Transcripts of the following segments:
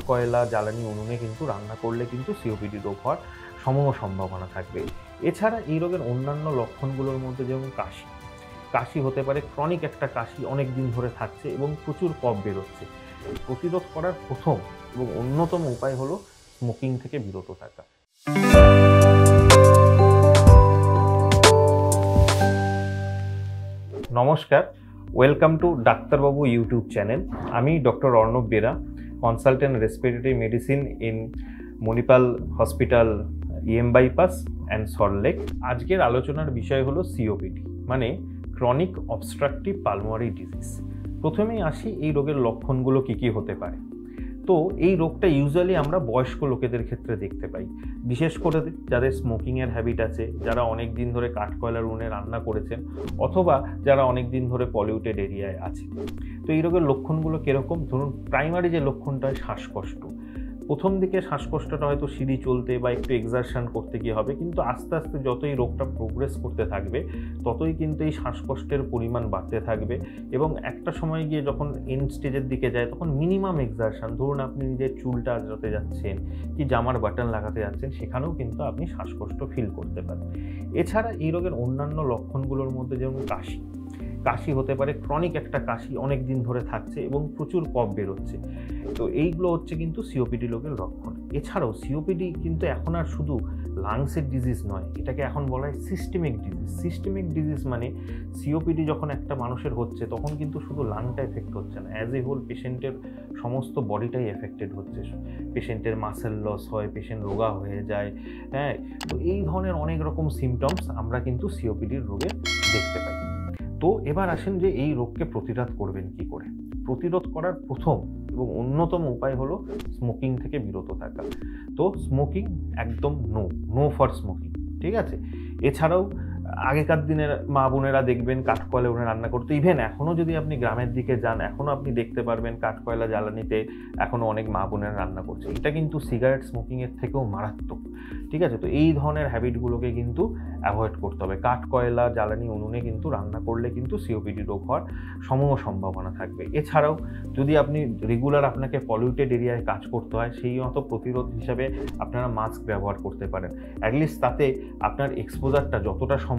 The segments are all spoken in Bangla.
কয়লা জ্বালানি উনুনে কিন্তু রান্না করলে কিন্তু সিওপিডি রোগ হওয়ার সমূহ সম্ভাবনা থাকবে। এছাড়া এই রোগের অন্যান্য লক্ষণগুলোর মধ্যে যেমন কাশি হতে পারে, ক্রনিক একটা কাশি অনেক দিন ধরে থাকছে এবং প্রচুর কফ বেরোচ্ছে। প্রতিরোধ করার প্রথম এবং অন্যতম উপায় হলো স্মোকিং থেকে বিরত থাকা। নমস্কার, ওয়েলকাম টু ডাক্তারবাবু ইউটিউব চ্যানেল। আমি doctor Arnab Bera, consultant respiratory medicine in Manipal hospital, EM bypass and Salt Lake. আজকের আলোচনার বিষয় হলো সিওপিডি, মানে ক্রনিক অবস্ট্রাকটিভ পালমোনারি ডিজিজ। প্রথমেই আসি এই রোগের লক্ষণগুলো কী কী হতে পারে। তো এই রোগটা ইউজুয়ালি আমরা বয়স্ক লোকেদের ক্ষেত্রে দেখতে পাই, বিশেষ করে যাদের স্মোকিংয়ের হ্যাবিট আছে, যারা অনেক দিন ধরে কাঠকয়লার উনুনে রান্না করেছেন, অথবা যারা অনেক দিন ধরে পলিউটেড এরিয়ায় আছে। তো এই রোগের লক্ষণগুলো কীরকম? ধরুন, প্রাইমারি যে লক্ষণটা হয় শ্বাসকষ্ট। প্রথম দিকে শ্বাসকষ্টটা হয়তো সিঁড়ি চলতে বা একটু এক্সারশন করতে গিয়ে হবে, কিন্তু আস্তে আস্তে যতই রোগটা প্রোগ্রেস করতে থাকবে ততই কিন্তু এই শ্বাসকষ্টের পরিমাণ বাড়তে থাকবে এবং একটা সময় গিয়ে যখন এন্ড স্টেজের দিকে যায় তখন মিনিমাম এক্সারশন, ধরুন আপনি নিজের চুলটা আঁচড়াতে যাচ্ছেন কি জামার বাটন লাগাতে যাচ্ছেন, সেখানেও কিন্তু আপনি শ্বাসকষ্ট ফিল করতে পারেন। এছাড়া এই রোগের অন্যান্য লক্ষণগুলোর মধ্যে যেমন কাশি হতে পারে, ক্রনিক একটা কাশি অনেক দিন ধরে থাকছে এবং প্রচুর কফ বেরোচ্ছে। তো এইগুলো হচ্ছে কিন্তু সিওপিডি রোগের লক্ষণ। এছাড়াও সিওপিডি কিন্তু এখন আর শুধু লাংসের ডিজিজ নয়, এটাকে এখন বলা হয় সিস্টেমিক ডিজিজ। সিস্টেমিক ডিজিজ মানে সিওপিডি যখন একটা মানুষের হচ্ছে তখন কিন্তু শুধু লাংটা এফেক্ট হচ্ছে না, অ্যাজ এ হোল পেশেন্টের সমস্ত বডিটাই এফেক্টেড হচ্ছে। পেশেন্টের মাসেল লস হয়, পেশেন্ট রোগা হয়ে যায়। হ্যাঁ, তো এই ধরনের অনেক রকম সিমটমস আমরা কিন্তু সিওপিডির রোগে দেখতে পাই। তো এবার আসেন যে এই রোগকে প্রতিরোধ করবেন কি করে। প্রতিরোধ করার প্রথম এবং অন্যতম উপায় হলো স্মোকিং থেকে বিরত থাকা। তো স্মোকিং একদম নো ফর স্মোকিং, ঠিক আছে? এছাড়াও আগেকার দিনের মা বোনেরা দেখবেন কাঠকয়লা উনুনে রান্না করতে। ইভেন এখনও যদি আপনি গ্রামের দিকে যান, এখনও আপনি দেখতে পারবেন কাঠকয়লা জ্বালানিতে এখনও অনেক মা বোনেরা রান্না করছে। এটা কিন্তু সিগারেট স্মোকিংয়ের থেকেও মারাত্মক, ঠিক আছে? তো এই ধরনের হ্যাবিটগুলোকে কিন্তু অ্যাভয়েড করতে হবে। কাঠকয়লা জ্বালানি উনুনে কিন্তু রান্না করলে কিন্তু সিওপিডি রোগ হওয়ার সমূহ সম্ভাবনা থাকবে। এছাড়াও যদি আপনি রেগুলার আপনাকে পলিউটেড এরিয়ায় কাজ করতে হয়, সেই মতো প্রতিরোধ হিসাবে আপনারা মাস্ক ব্যবহার করতে পারেন। অ্যাটলিস্ট তাতে আপনার এক্সপোজারটা যতটা সম্ভব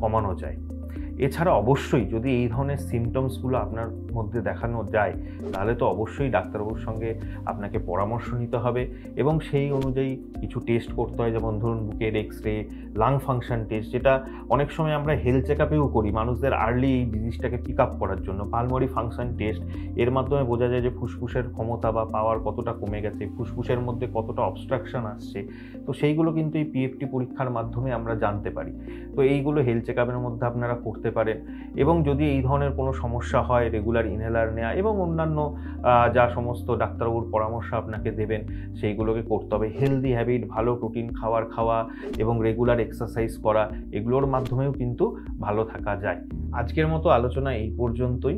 কমানো যায়। এছাড়া অবশ্যই যদি এই ধরনের সিমটমসগুলো আপনার মধ্যে দেখানো যায় তাহলে তো অবশ্যই ডাক্তারবাবুর সঙ্গে আপনাকে পরামর্শ নিতে হবে এবং সেই অনুযায়ী কিছু টেস্ট করতে হয়, যেমন ধরুন বুকের এক্সরে, লাং ফাংশন টেস্ট, যেটা অনেক সময় আমরা হেলথ চেক আপেও করি মানুষদের আর্লি এই ডিজিজটাকে পিক আপ করার জন্য। পালমোনারি ফাংশন টেস্ট, এর মাধ্যমে বোঝা যায় যে ফুসফুসের ক্ষমতা বা পাওয়ার কতটা কমে গেছে, ফুসফুসের মধ্যে কতটা অবস্ট্রাকশন আসছে। তো সেইগুলো কিন্তু এই পিএফটি পরীক্ষার মাধ্যমে আমরা জানতে পারি। তো এইগুলো হেলথ চেক আপের মধ্যে আপনারা করতে পারেন। এবং যদি এই ধরনের কোনো সমস্যা হয়, রেগুলার ইনহেলার নেওয়া এবং অন্যান্য যা সমস্ত ডাক্তারবাবুর পরামর্শ আপনাকে দেবেন সেইগুলোকে করতে হবে। হেলদি হ্যাবিট, ভালো প্রোটিন খাওয়া এবং রেগুলার এক্সারসাইজ করা, এগুলোর মাধ্যমেও কিন্তু ভালো থাকা যায়। আজকের মতো আলোচনা এই পর্যন্তই।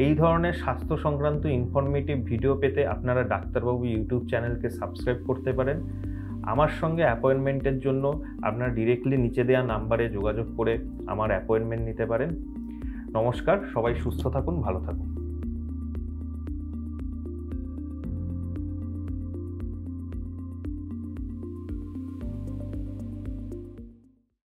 এই ধরনের স্বাস্থ্য সংক্রান্ত ইনফরমেটিভ ভিডিও পেতে আপনারা ডাক্তারবাবু ইউটিউব চ্যানেলকে সাবস্ক্রাইব করতে পারেন। আমার সঙ্গে অ্যাপয়েন্টমেন্টের জন্য আপনারা ডিরেক্টলি নিচে দেওয়া নাম্বারে যোগাযোগ করে আমার অ্যাপয়েন্টমেন্ট নিতে পারেন। নমস্কার, সবাই সুস্থ থাকুন, ভালো থাকুন।